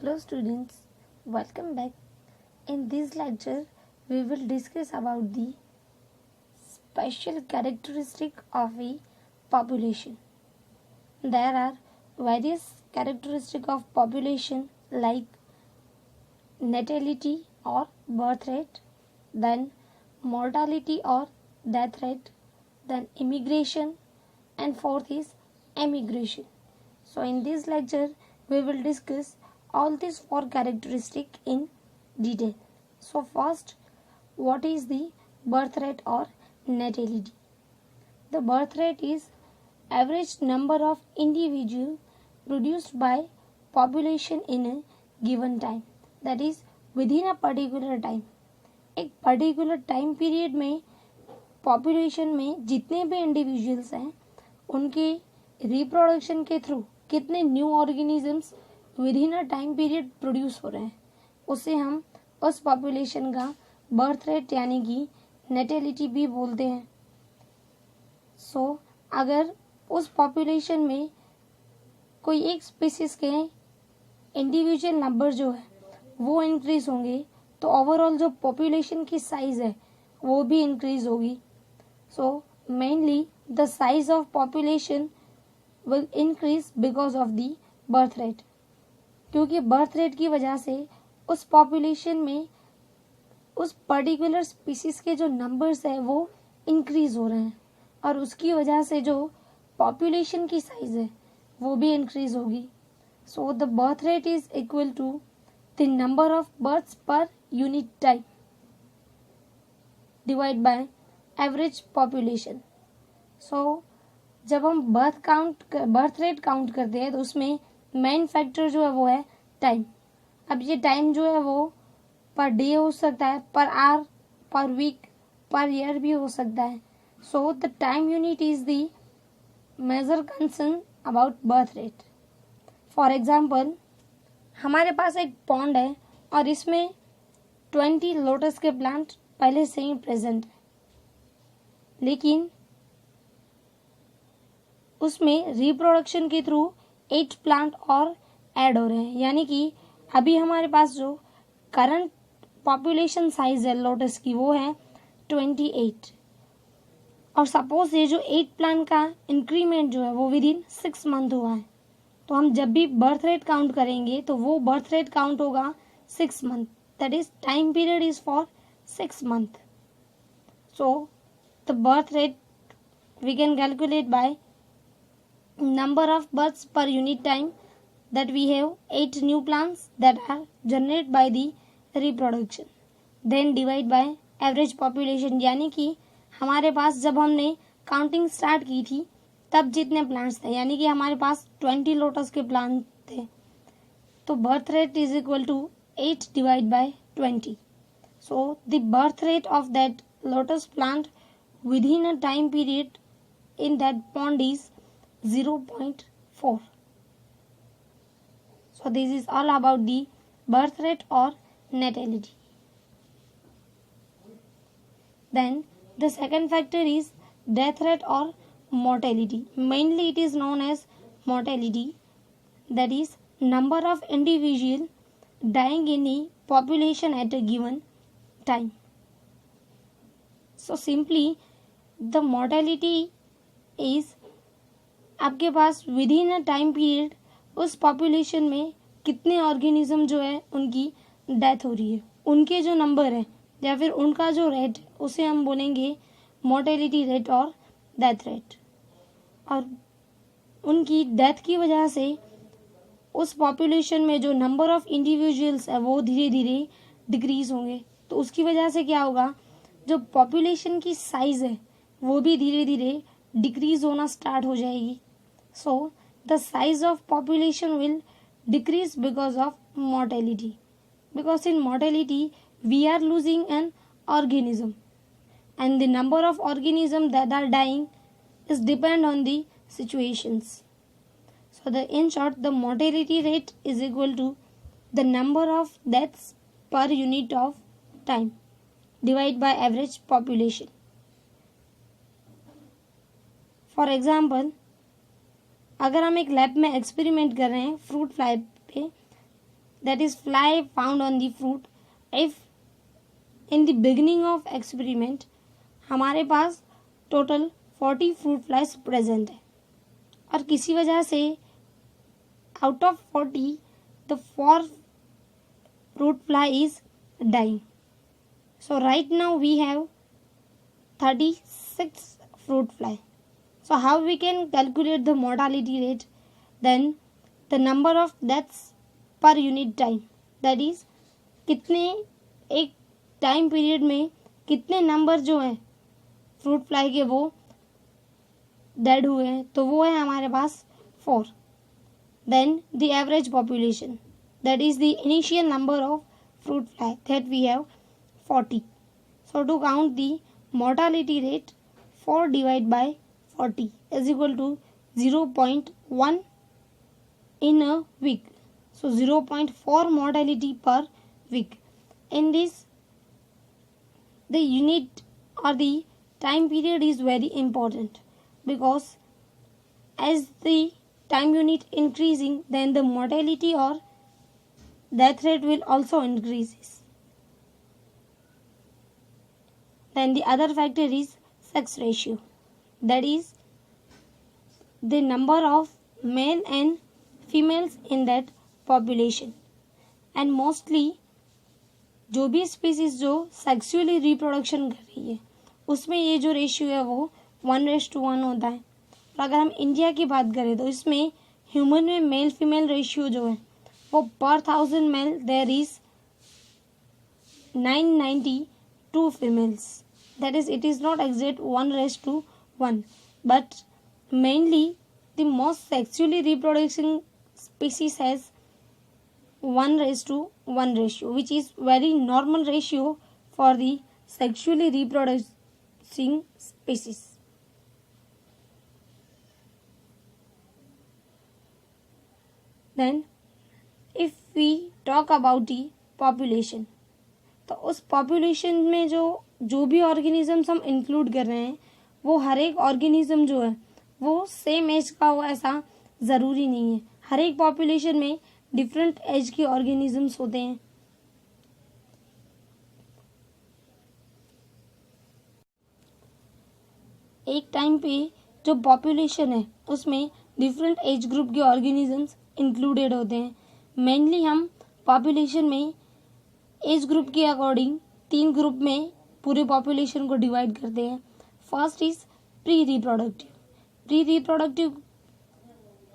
Hello students, welcome back. In this lecture, we will discuss about the special characteristic of a population. There are various characteristics of population like natality or birth rate, then mortality or death rate, then immigration, and fourth is emigration. So in this lecture, we will discuss all these four characteristics in detail. So first, what is the birth rate or natality? The birth rate is average number of individuals produced by population in a given time, that is within a particular time. एक particular time period में population में जितने भी individuals हैं उनके reproduction के through कितने new organisms with in a time period produce हो रहे हैं, उसे हम उस पॉपुलेशन का बर्थ रेट यानी कि नेटेलिटी भी बोलते हैं. सो अगर उस पॉपुलेशन में कोई एक स्पीसीज के इंडिविजुअल नंबर जो है वो इंक्रीज होंगे तो ओवरऑल जो पॉपुलेशन की साइज है वो भी इंक्रीज होगी. सो mainly the size of population will increase because of the birth rate, क्योंकि बर्थ रेट की वजह से उस पॉपुलेशन में उस पर्टिकुलर स्पीसीज के जो नंबर्स है वो इंक्रीज हो रहे हैं और उसकी वजह से जो पॉपुलेशन की साइज है वो भी इंक्रीज होगी. So the birth rate is equal to the number of births per unit time divide by average population. So जब हम बर्थ रेट काउंट करते हैं तो उसमें मेन फैक्टर जो है वो है टाइम. अब ये टाइम जो है वो पर डे हो सकता है, पर आवर, पर वीक, पर ईयर भी हो सकता है. So the time unit is the major concern about birth rate. For example, हमारे पास एक पॉन्ड है और इसमें 20 लोटस के प्लांट पहले से ही प्रेजेंट है, लेकिन उसमें रिप्रोडक्शन के थ्रू 8 प्लांट और ऐड हो रहे हैं, यानी कि अभी हमारे पास जो करंट पॉपुलेशन साइज है लोटस की वो है 28. और सपोज ये जो 8 प्लांट का इंक्रीमेंट जो है वो विद इन 6 मंथ हुआ है, तो हम जब भी बर्थ रेट काउंट करेंगे तो वो बर्थ रेट काउंट होगा 6 month, that is time period is for 6 month. So the birth rate we can calculate by number of births per unit time, that we have 8 new plants that are generated by the reproduction, then divide by average population, यानी कि हमारे पास जब हमने counting start की थी तब जितने plants थे, यानी कि हमारे पास 20 लोटस के प्लांट थे, तो birth rate is equal to 8 divide by 20. So the birth rate of that lotus plant within a time period in that pond is 0.4. So this is all about the birth rate or natality. Then the second factor is death rate or mortality. Mainly it is known as mortality, that is number of individual dying in a population at a given time. So simply the mortality is आपके पास within a time period उस population में कितने organism जो है उनकी death हो रही है, उनके जो नंबर है या फिर उनका जो रेट उसे हम बोलेंगे मोर्टेलिटी रेट और डेथ रेट. और उनकी डेथ की वजह से उस पॉपुलेशन में जो नंबर ऑफ इंडिविजुअल्स है वो धीरे धीरे डिक्रीज होंगे, तो उसकी वजह से क्या होगा, जो पॉपुलेशन की साइज है वो भी धीरे धीरे डिक्रीज होना स्टार्ट हो जाएगी. So the size of population will decrease because of mortality, because in mortality we are losing an organism and the number of organisms that are dying is depend on the situations. So in short, the mortality rate is equal to the number of deaths per unit of time divided by average population. For example, अगर हम एक lab में experiment कर रहे हैं fruit fly पे, that is fly found on the fruit. If in the beginning of experiment हमारे पास total 40 fruit flies present है और किसी वजह से out of 40 the 4 fruit fly is dying. So right now we have 36 fruit fly. So how we can calculate the mortality rate? Then the number of deaths per unit time, that is कितने एक time period में कितने number जो है fruit fly के वो dead हुए हैं, तो वो है हमारे पास 4. Then the average population, that is the initial number of fruit fly, that we have 40. So to count the mortality rate, 4 divided by 40 is equal to 0.1 in a week. So 0.4 mortality per week. In this, the unit or the time period is very important, because as the time unit increasing, then the mortality or death rate will also increases. Then the other factor is sex ratio, that is the number of male and females in that population. And mostly जो भी species जो sexually reproduction कर रही है उसमें ये जो ratio है वो 1:1 होता है. और अगर हम इंडिया की बात करें तो इसमें ह्यूमन में मेल फीमेल रेशियो जो है वो पर 1000 male there is 992 females. That is, it is not exact 1:1, but mainly the most sexually reproducing species has 1:1 ratio, which is very normal ratio for the sexually reproducing species. Then if we talk about the population, तो उस population में जो भी organisms हम include कर रहे हैं वो हर एक ऑर्गेनिज्म जो है वो सेम एज का हो ऐसा ज़रूरी नहीं है. हर एक पॉपुलेशन में डिफरेंट एज के ऑर्गेनिजम्स होते हैं. एक टाइम पे जो पॉपुलेशन है उसमें डिफरेंट एज ग्रुप के ऑर्गेनिजम्स इंक्लूडेड होते हैं. मेनली हम पॉपुलेशन में एज ग्रुप के अकॉर्डिंग 3 ग्रुप में पूरे पॉपुलेशन को डिवाइड करते हैं. First is pre reproductive. Pre reproductive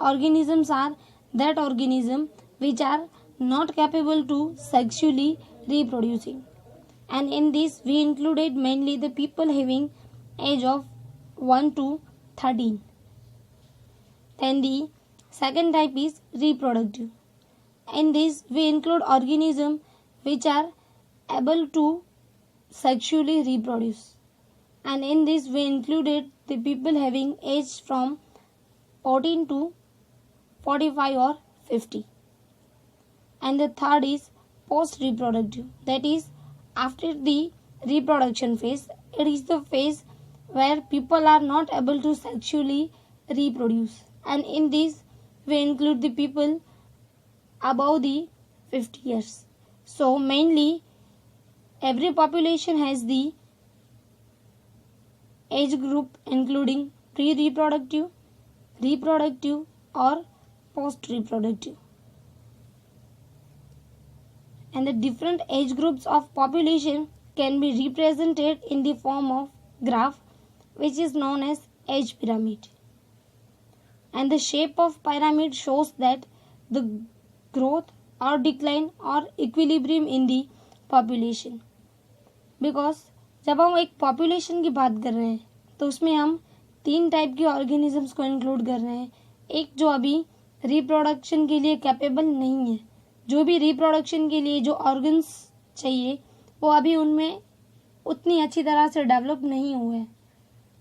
organisms are that organism which are not capable to sexually reproducing, and in this we included mainly the people having age of 1 to 13. Then the second type is reproductive. In this we include organisms which are able to sexually reproduce, and in this we included the people having age from 14 to 45 or 50. And the third is post reproductive, that is after the reproduction phase. It is the phase where people are not able to sexually reproduce, and in this we include the people above the 50 years. So mainly every population has the age group including pre-reproductive, reproductive or post-reproductive. And the different age groups of population can be represented in the form of graph, which is known as age pyramid. And the shape of pyramid shows that the growth or decline or equilibrium in the population. Because जब हम एक population की बात कर रहे हैं तो उसमें हम 3 टाइप के ऑर्गेनिजम्स को इंक्लूड कर रहे हैं. एक जो अभी रिप्रोडक्शन के लिए कैपेबल नहीं है, जो भी रिप्रोडक्शन के लिए जो ऑर्गन्स चाहिए वो अभी उनमें उतनी अच्छी तरह से डेवलप नहीं हुए हैं.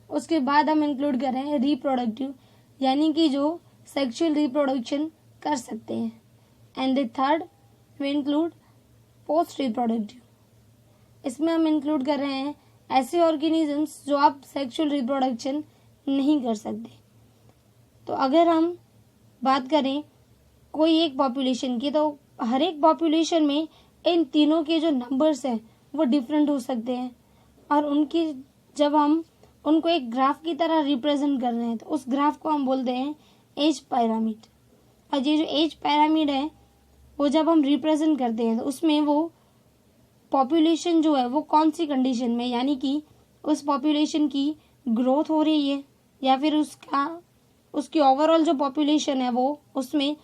उसके बाद हम इंक्लूड कर रहे हैं रिप्रोडक्टिव, यानी कि जो सेक्सुअल रिप्रोडक्शन कर सकते हैं. And the third we include post reproductive. इसमें हम इंक्लूड कर रहे हैं ऐसे ऑर्गेनिजम्स जो आप सेक्सुअल रिप्रोडक्शन नहीं कर सकते. तो अगर हम बात करें कोई एक पॉपुलेशन की, तो हर एक पॉपुलेशन में इन तीनों के जो नंबर्स हैं वो डिफरेंट हो सकते हैं, और उनकी जब हम उनको एक ग्राफ की तरह रिप्रेजेंट कर रहे हैं तो उस ग्राफ को हम बोलते हैं एज पिरामिड। और ये जो एज पिरामिड है वो जब हम रिप्रेजेंट करते हैं तो उसमें वो पॉपुलेशन जो है वो कौन सी कंडीशन में, यानी कि उस पॉपुलेशन की ग्रोथ हो रही है या फिर उसकी ओवरऑल जो पॉपुलेशन है वो उसमें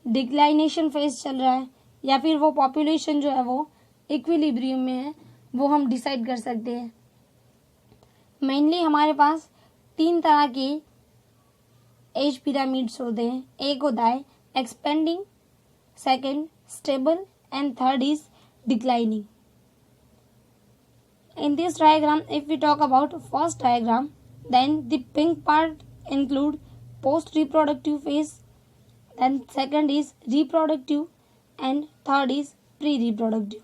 डिक्लाइनेशन फेज चल रहा है, या फिर वो पॉपुलेशन जो है वो इक्विलिब्रियम में है, वो हम डिसाइड कर सकते हैं। मेनली हमारे पास 3 तरह के एज पिरामिड्स होते हैं। एक होता है expanding, second stable and third is declining. In this diagram, if we talk about first diagram, then the pink part include post-reproductive phase, then second is reproductive and third is pre-reproductive.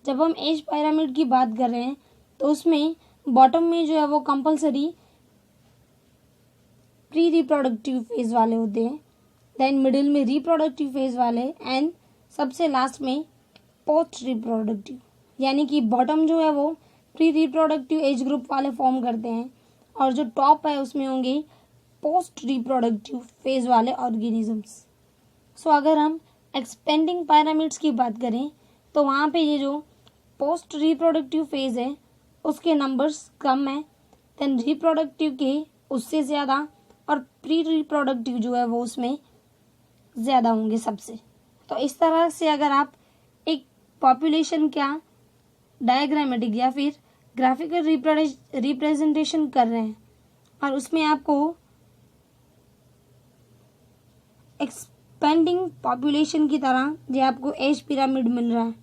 जब हम age pyramid की बात कर रहे हैं तो उसमें bottom में जो है वो कंपलसरी प्री रिप्रोडक्टिव फेज वाले होते हैं, देन मिडिल में रिप्रोडक्टिव फेज वाले एंड सबसे लास्ट में पोस्ट रिप्रोडक्टिव, यानी कि बॉटम जो है वो प्री रिप्रोडक्टिव एज ग्रुप वाले फॉर्म करते हैं और जो टॉप है उसमें होंगे पोस्ट रिप्रोडक्टिव फेज वाले ऑर्गेनिजम्स। सो अगर हम एक्सपेंडिंग पिरामिड्स की बात करें तो वहाँ पे ये जो पोस्ट रिप्रोडक्टिव फेज है उसके नंबर्स कम है, देन रिप्रोडक्टिव के उससे ज़्यादा, और प्री रिप्रोडक्टिव जो है वो उसमें ज़्यादा होंगे सबसे। तो इस तरह से अगर आप एक पॉपुलेशन का डायग्रामेटिक या फिर ग्राफिकल रिप्रेजेंटेशन कर रहे हैं और उसमें आपको एक्सपेंडिंग पॉपुलेशन की तरह जो आपको एज पिरामिड मिल रहा है।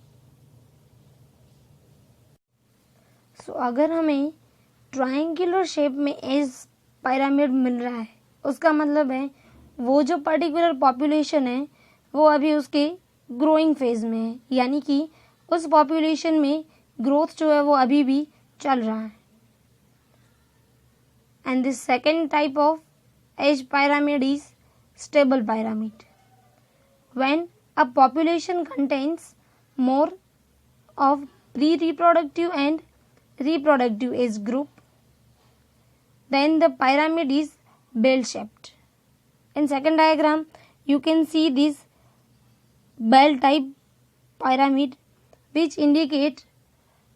सो अगर हमें ट्रायंगुलर शेप में एज पिरामिड मिल रहा है उसका मतलब है वो जो पर्टिकुलर पॉपुलेशन है वो अभी उसके ग्रोइंग फेज में है, यानी कि उस पॉपुलेशन में ग्रोथ जो है वो अभी भी चल रहा है। And this second type of age pyramid is stable pyramid. When a population contains more of pre reproductive and reproductive age group, then the pyramid is bell shaped. In second diagram you can see this bell type pyramid which indicate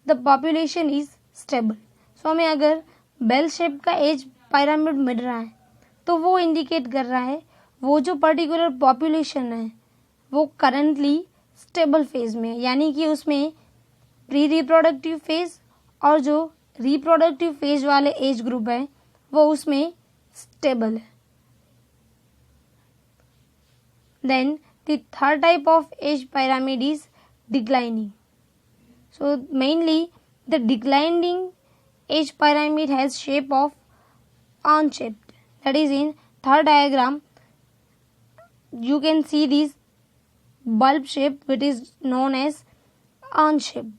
the population is stable. So हमें अगर bell shape का age pyramid मिल रहा है तो वो indicate कर रहा है वो जो particular population है वो currently stable phase में है, यानी कि उसमें प्री रिप्रोडक्टिव फेज और जो रिप्रोडक्टिव फेज वाले एज ग्रुप है वो उसमें स्टेबल है। Then the third type of age pyramid is declining. So mainly the declining age pyramid has shape of urn shaped, that is in third diagram you can see this bulb shape which is known as on shaped.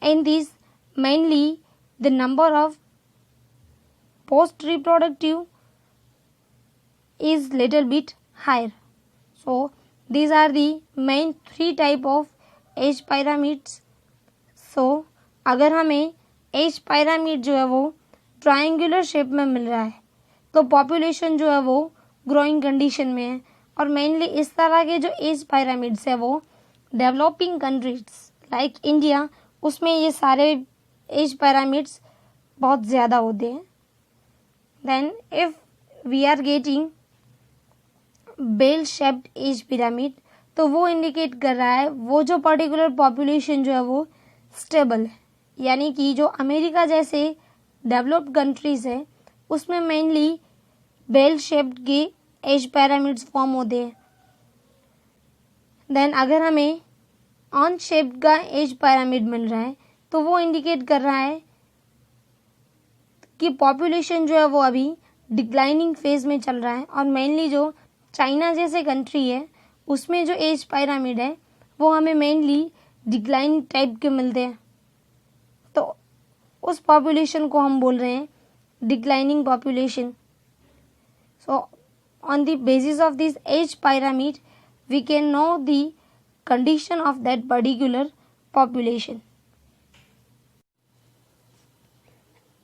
In this mainly the number of post reproductive is little bit higher. So these are the main 3 type of age pyramids. So अगर हमें age pyramid जो है वो triangular shape में मिल रहा है तो population जो है वो ग्रोइंग कंडीशन में है, और मेनली इस तरह के जो एज पिरामिड्स है वो डेवलपिंग कंट्रीज लाइक इंडिया उसमें ये सारे एज पिरामिड्स बहुत ज़्यादा होते हैं। Then if we are getting bell shaped age pyramid तो वो इंडिकेट कर रहा है वो जो पर्टिकुलर पॉपुलेशन जो है वो स्टेबल है, यानी कि जो अमेरिका जैसे डेवलप्ड कंट्रीज है उसमें मेनली बेल शेप्ड के एज पिरामिड्स फॉर्म होते हैं। देन अगर हमें ऑन शेप्ड का एज पिरामिड मिल रहा है तो वो इंडिकेट कर रहा है कि पॉपुलेशन जो है वो अभी डिक्लाइनिंग फेज में चल रहा है, और मेनली जो चाइना जैसे कंट्री है उसमें जो एज पिरामिड है वो हमें मेनली डिक्लाइन टाइप के मिलते हैं, तो उस पॉपुलेशन को हम बोल रहे हैं declining population. So on the basis of this age pyramid we can know the condition of that particular population.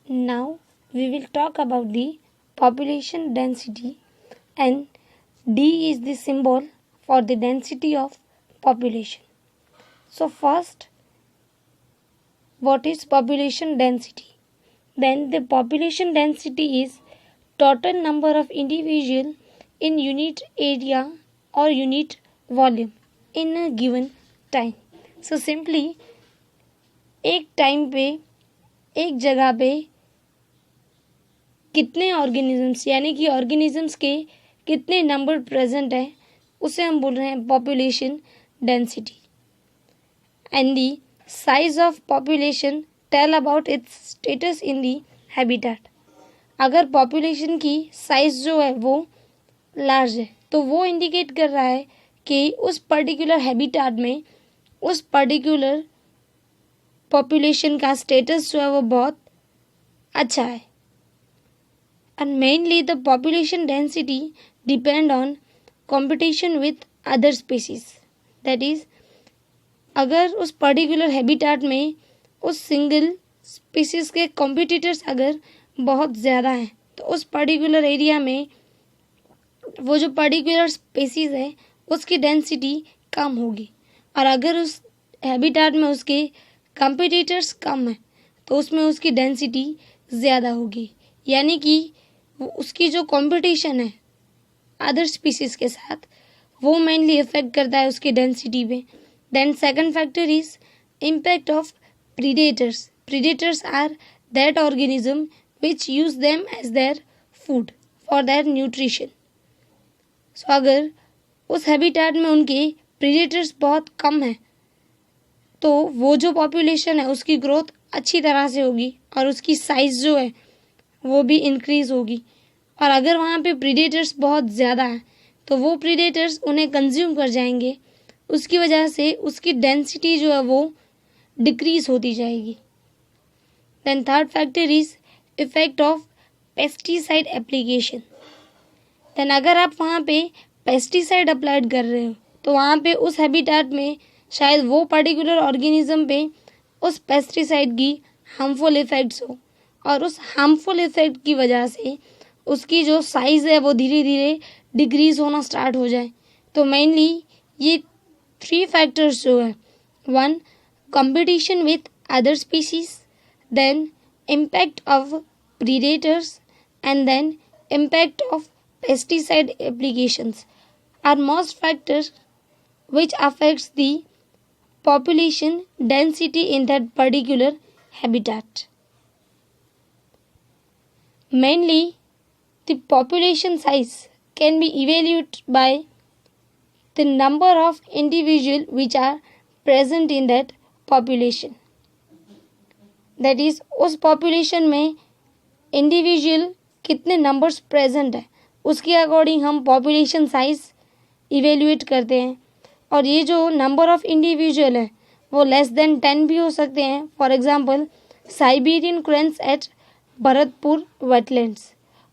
Now we will talk about the population density, and D is the symbol for the density of population. So first, what is population density? Then the population density is total number of individual in unit area or unit volume in a given time. So simply एक time पे एक जगह पे कितने organisms यानी कि organisms के कितने नंबर प्रेजेंट है उसे हम बोल रहे हैं population density. And the size of population tell about its status in the habitat. अगर पॉपुलेशन की साइज जो है वो लार्ज है तो वो इंडिकेट कर रहा है कि उस पर्टिकुलर हैबिटेट में उस पर्टिकुलर पॉपुलेशन का स्टेटस जो है वो बहुत अच्छा है. And mainly the population density depend on competition with other species. That is, अगर उस पर्टिकुलर हैबिटेट में उस सिंगल स्पीसीज के कॉम्पिटिटर्स अगर बहुत ज़्यादा हैं तो उस पर्टिकुलर एरिया में वो जो पर्टिकुलर स्पीसीज है उसकी डेंसिटी कम होगी. और अगर उस हैबिटेट में उसके कॉम्पिटिटर्स कम हैं तो उसमें उसकी डेंसिटी ज़्यादा होगी. यानी कि उसकी जो कंपटीशन है अदर स्पीसीज के साथ वो मेनली इफेक्ट करता है उसकी डेंसिटी पे. Then second factor is impact of predators. Predators are that organism which use them as their food for their nutrition. So अगर उस हैबिटेट में उनके प्रीडेटर्स बहुत कम हैं तो वो जो पॉपुलेशन है उसकी ग्रोथ अच्छी तरह से होगी और उसकी साइज जो है वो भी इंक्रीज होगी. और अगर वहाँ पे प्रीडेटर्स बहुत ज़्यादा हैं तो वो प्रीडेटर्स उन्हें कंज्यूम कर जाएंगे. उसकी वजह से उसकी डेंसिटी जो है वो डिक्रीज होती जाएगी. Then third factor is effect of pesticide application. Then अगर आप वहाँ पे पेस्टिसाइड अप्लाइड कर रहे हो तो वहाँ पे उस हैबिटेट में शायद वो पर्टिकुलर ऑर्गेनिज्म पे उस पेस्टिसाइड की हार्मफुल इफ़ेक्ट्स हो और उस हार्मफुल इफ़ेक्ट की वजह से उसकी जो साइज़ है वो धीरे धीरे डिक्रीज होना स्टार्ट हो जाए. तो मेनली ये थ्री फैक्टर्स जो है, one competition with other species, then impact of predators and then impact of pesticide applications are most factors which affects the population density in that particular habitat. Mainly, the population size can be evaluated by the number of individuals which are present in that population. That is, उस population में individual कितने numbers present है उसके according हम population size evaluate करते हैं. और ये जो नंबर ऑफ़ इंडिविजुअल है वो लेस देन 10 भी हो सकते हैं. For example Siberian cranes at Bharatpur wetlands,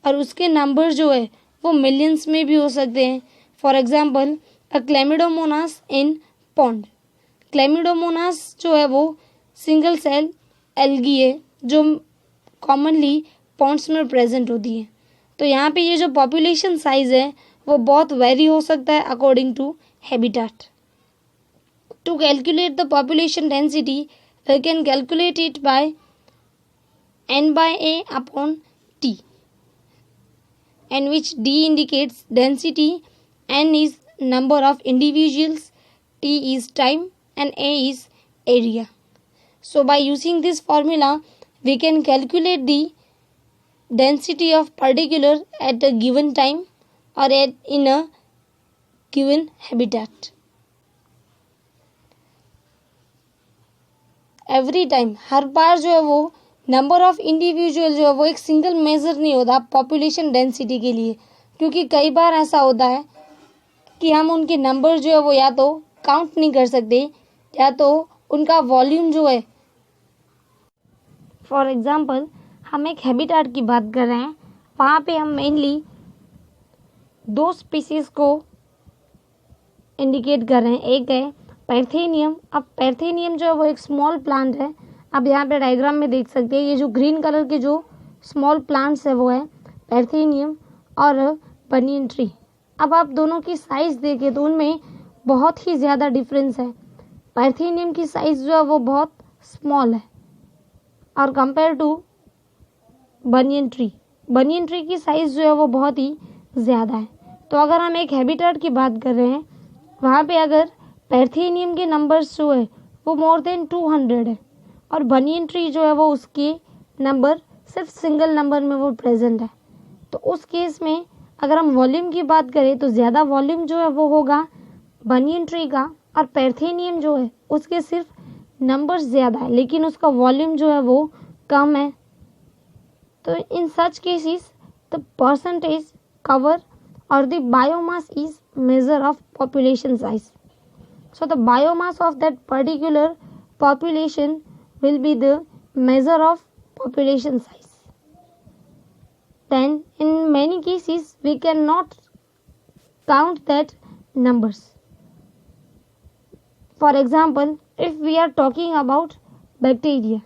और उसके नंबर जो है वो मिलियंस में भी हो सकते हैं. For example a Chlamydomonas in pond. Chlamydomonas जो है वो सिंगल सेल एल्गी है जो कॉमनली पॉन्ड्स में प्रेजेंट होती है. तो यहाँ पे ये जो पॉपुलेशन साइज है वो बहुत वेरी हो सकता है according to habitat. To calculate the population density, we can calculate it by n by a upon t, and which d indicates density, n is number of individuals, t is time, and a is area. So by using this formula, we can calculate the density of particular at a given time or in a given habitat. Every time हर बार जो है वो number of individual जो है वो एक single measure नहीं होता पॉपुलेशन डेंसिटी के लिए, क्योंकि कई बार ऐसा होता है कि हम उनके नंबर जो है वो या तो काउंट नहीं कर सकते या तो उनका वॉल्यूम जो है. फॉर एग्जांपल हम एक हैबिटेट की बात कर रहे हैं, वहाँ पे हम मेनली दो स्पीसीज़ को इंडिकेट कर रहे हैं. एक है पैर्थेनियम। अब पैर्थेनियम जो है वो एक स्मॉल प्लांट है। अब यहाँ पे डायग्राम में देख सकते हैं, ये जो ग्रीन कलर के जो स्मॉल प्लांट्स है वो है पैर्थेनियम और बनियन ट्री। अब आप दोनों की साइज देखें तो उनमें बहुत ही ज़्यादा डिफरेंस है। पैर्थेनियम की साइज जो है वो बहुत स्मॉल है और कंपेयर टू बनियन ट्री की साइज जो है वो बहुत ही ज़्यादा है। तो अगर हम एक हैबिटेट की बात कर रहे हैं, वहाँ पे अगर पैर्थेनियम के नंबर्स जो है वो मोर देन 200 है और बनियन ट्री जो है वो उसके नंबर सिर्फ सिंगल नंबर में वो प्रेजेंट है। तो उस केस में अगर हम वॉल्यूम की बात करें तो ज़्यादा वॉल्यूम जो है वो होगा बनियन ट्री का, और पैर्थेनियम जो है उसके सिर्फ नंबर्स ज़्यादा है लेकिन उसका वॉल्यूम जो है वो कम है। तो in such cases the percentage cover or the biomass is measure of population size. So the biomass of that particular population will be the measure of population size. Then in many cases we cannot count that numbers. For example, if we are talking about bacteria,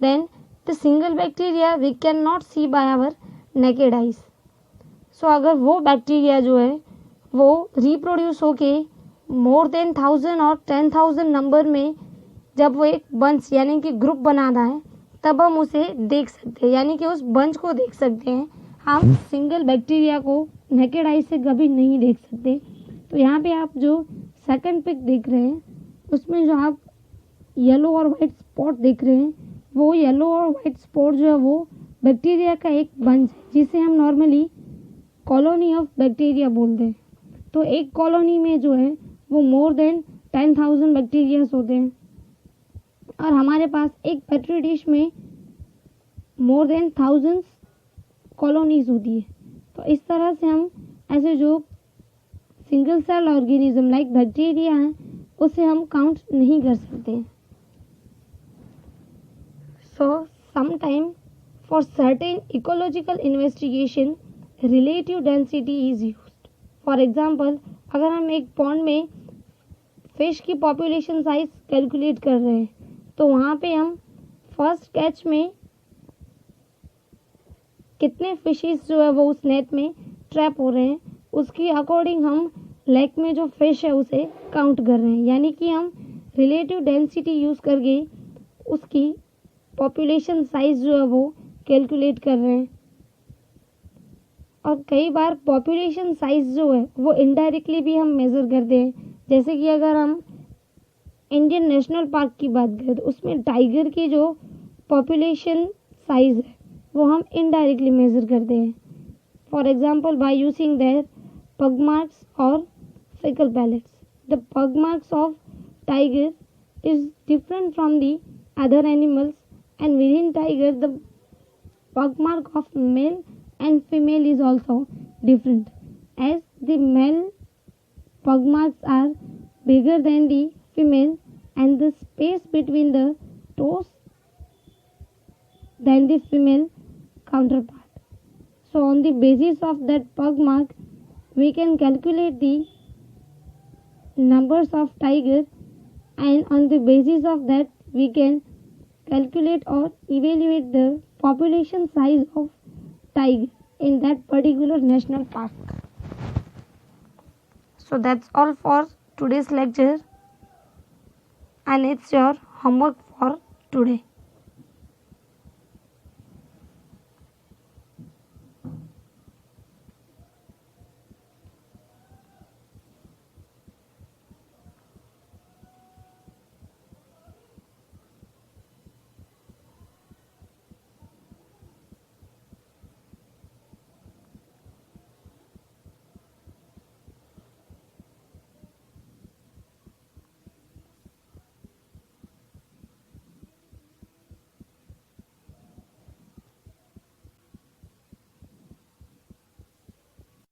then the single bacteria we cannot see by our naked eyes. सो अगर वो bacteria जो है वो reproduce होके more than 1000 और 10,000 number में जब वो एक बंच यानी कि ग्रुप बनाता है तब हम उसे देख सकते हैं, यानी कि उस बंच को देख सकते हैं। हम सिंगल बैक्टीरिया को नेकेड आई से कभी नहीं देख सकते। तो यहाँ पे आप जो सेकंड पिक देख रहे हैं उसमें जो आप येलो और वाइट स्पॉट देख रहे हैं, वो येलो और वाइट स्पॉट जो है वो बैक्टीरिया का एक बंच है जिसे हम नॉर्मली कॉलोनी ऑफ बैक्टीरिया बोलते हैं। तो एक कॉलोनी में जो है वो मोर देन 10,000 बैक्टीरियाज होते हैं और हमारे पास एक पेट्री डिश में मोर देन 1000 कॉलोनीज होती है। तो इस तरह से हम ऐसे जो single cell organism like bacteria हैं उसे हम काउंट नहीं कर सकते। So sometime for certain ecological investigation relative density is used. For example, अगर हम एक पॉन्ड में फिश की पॉपुलेशन साइज कैलकुलेट कर रहे हैं तो वहाँ पे हम फर्स्ट कैच में कितने फिशेस जो है वो उस नेट में ट्रैप हो रहे हैं उसके अकॉर्डिंग हम लेक में जो फिश है उसे काउंट कर रहे हैं, यानी कि हम रिलेटिव डेंसिटी यूज़ करके उसकी पॉपुलेशन साइज जो है वो कैलकुलेट कर रहे हैं। और कई बार पॉपुलेशन साइज जो है वो इनडायरेक्टली भी हम मेज़र करते हैं, जैसे कि अगर हम इंडियन नेशनल पार्क की बात करें तो उसमें टाइगर की जो पॉपुलेशन साइज है वो हम इनडायरेक्टली मेज़र करते हैं। For example by using their पग मार्क्स और fecal pellets. The pug marks of tiger is different from the other animals, and within tiger the pug mark of male and female is also different, as the male pug marks are bigger than the female and the space between the toes than the female counterpart. So on the basis of that pug mark we can calculate the numbers of tiger, and on the basis of that we can calculate or evaluate the population size of tiger in that particular national park. So that's all for today's lecture, and it's your homework for today.